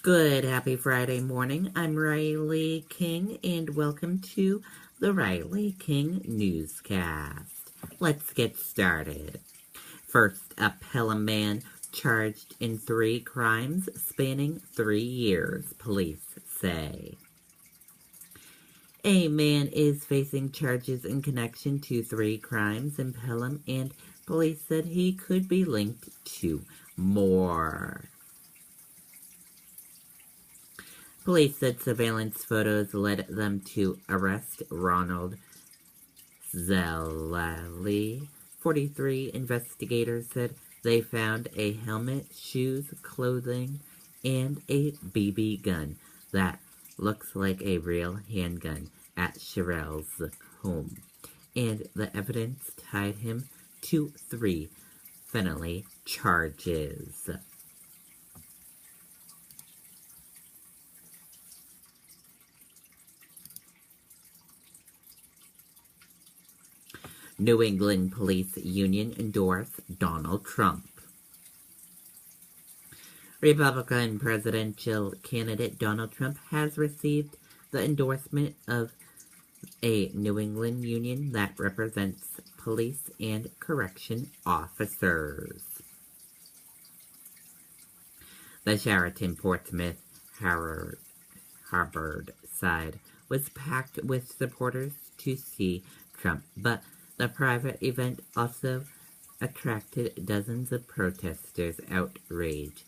Good, happy Friday morning. I'm Riley King, and welcome to the Riley King Newscast. Let's get started. First up, Pelham man charged in 3 crimes spanning 3 years, police say. A man is facing charges in connection to 3 crimes in Pelham, and police said he could be linked to more. Police said surveillance photos led them to arrest Ronald Zellali. 43 investigators said they found a helmet, shoes, clothing, and a BB gun that looks like a real handgun at Sherrill's home, and the evidence tied him to 3 felony charges. New England Police Union endorse Donald Trump. Republican presidential candidate Donald Trump has received the endorsement of a New England union that represents police and correction officers. The Sheraton-Portsmouth Harvard side was packed with supporters to see Trump, but the private event also attracted dozens of protesters outraged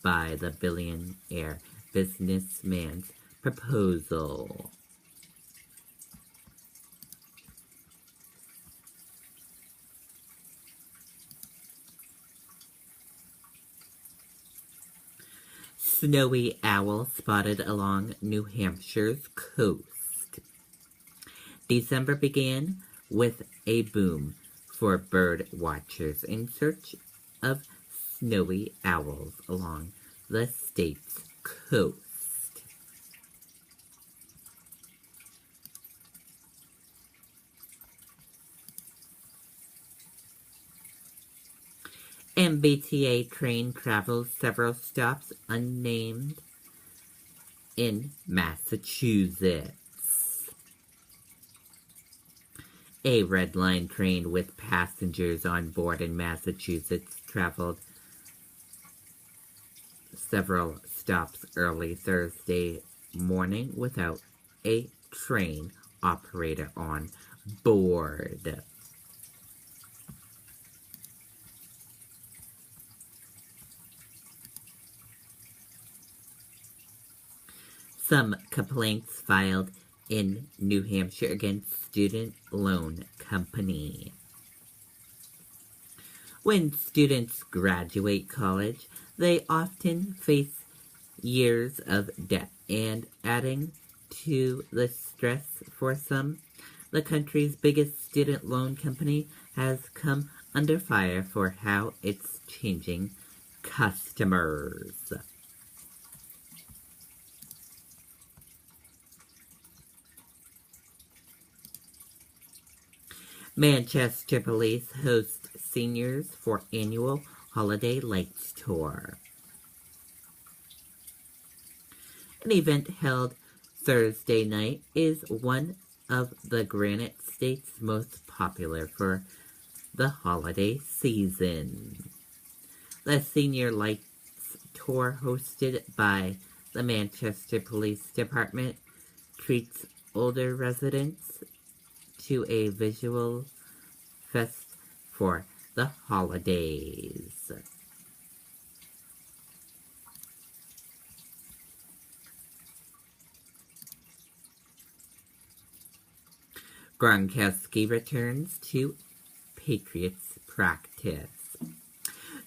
by the billionaire businessman's proposal. Snowy owl spotted along New Hampshire's coast. December began with a boom for bird watchers in search of snowy owls along the state's coast. MBTA train travels several stops unnamed in Massachusetts. A Red Line train with passengers on board in Massachusetts traveled several stops early Thursday morning without a train operator on board. Some complaints filed in New Hampshire against student loan company. When students graduate college, they often face years of debt, and adding to the stress for some, the country's biggest student loan company has come under fire for how it's changing customers. Manchester police host seniors for annual Holiday Lights Tour. An event held Thursday night is one of the Granite State's most popular for the holiday season. The Senior Lights Tour, hosted by the Manchester Police Department, treats older residents to a visual fest for the holidays. Gronkowski returns to Patriots practice.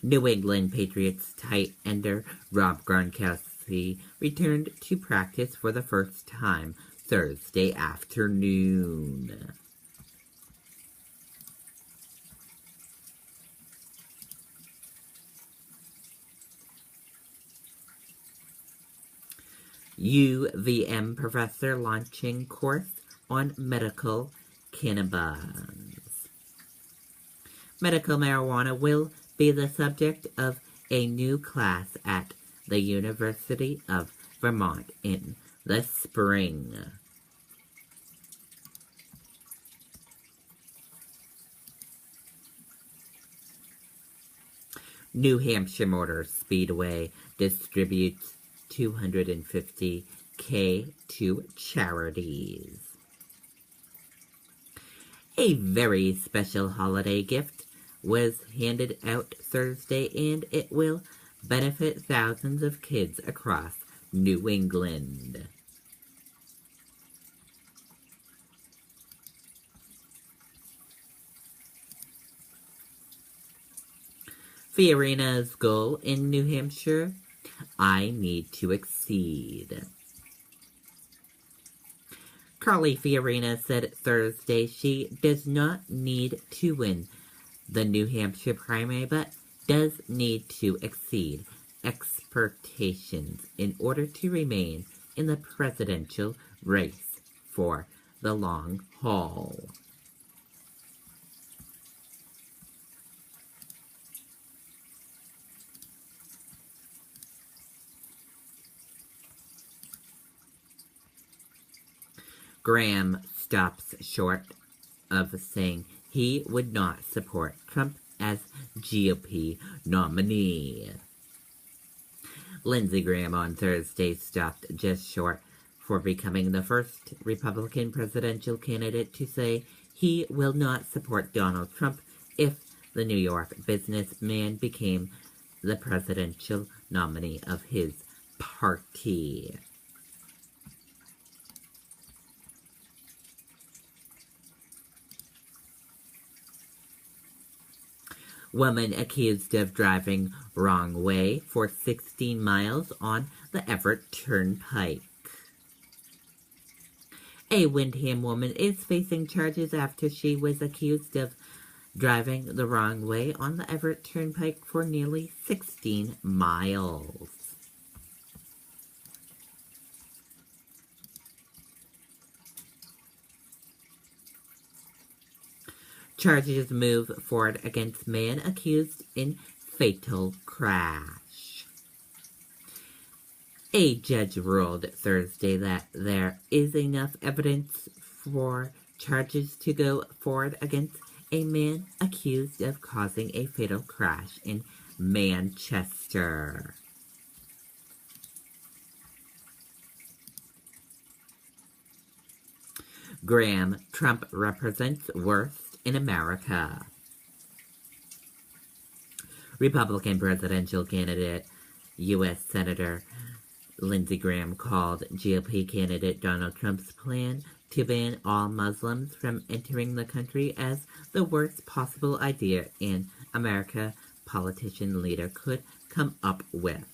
New England Patriots tight ender Rob Gronkowski returned to practice for the first time Thursday afternoon. UVM professor launching course on medical cannabis. Medical marijuana will be the subject of a new class at the University of Vermont in the spring. New Hampshire Motor Speedway distributes $250K to charities. A very special holiday gift was handed out Thursday, and it will benefit thousands of kids across New England. Fiorina's goal in New Hampshire: I need to exceed. Carly Fiorina said Thursday she does not need to win the New Hampshire primary, but does need to exceed expectations in order to remain in the presidential race for the long haul. Graham stops short of saying he would not support Trump as GOP nominee. Lindsey Graham on Thursday stopped just short for becoming the first Republican presidential candidate to say he will not support Donald Trump if the New York businessman became the presidential nominee of his party. Woman accused of driving wrong way for 16 miles on the Everett Turnpike. A Windham woman is facing charges after she was accused of driving the wrong way on the Everett Turnpike for nearly 16 miles. Charges move forward against man accused in fatal crash. A judge ruled Thursday that there is enough evidence for charges to go forward against a man accused of causing a fatal crash in Manchester. Graham: Trump represents worst in America. Republican presidential candidate U.S. Senator Lindsey Graham called GOP candidate Donald Trump's plan to ban all Muslims from entering the country as the worst possible idea an American politician leader could come up with.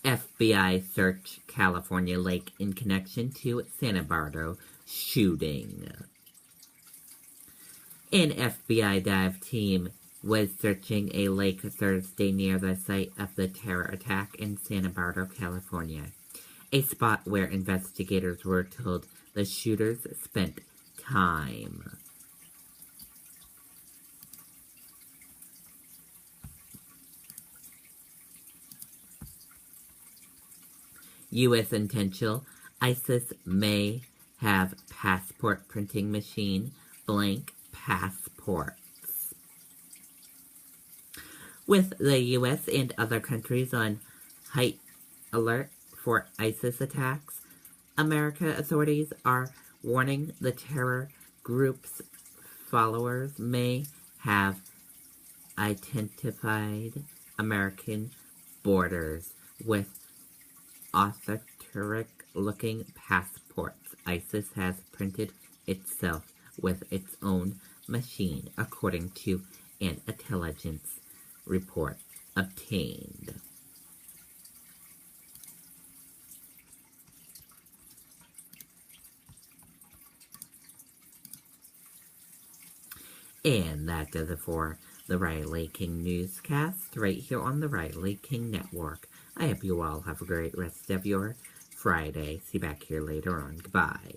FBI search California lake in connection to Santa Barbara shooting. An FBI dive team was searching a lake Thursday near the site of the terror attack in Santa Barbara, California, a spot where investigators were told the shooters spent time. U.S. intentional: ISIS may have passport printing machine blank passports. With the U.S. and other countries on high alert for ISIS attacks, American authorities are warning the terror group's followers may have identified American borders with authentic-looking passports ISIS has printed itself with its own machine, according to an intelligence report obtained. And that does it for the Riley King Newscast, right here on the Riley King Network. I hope you all have a great rest of your Friday. See you back here later on. Goodbye.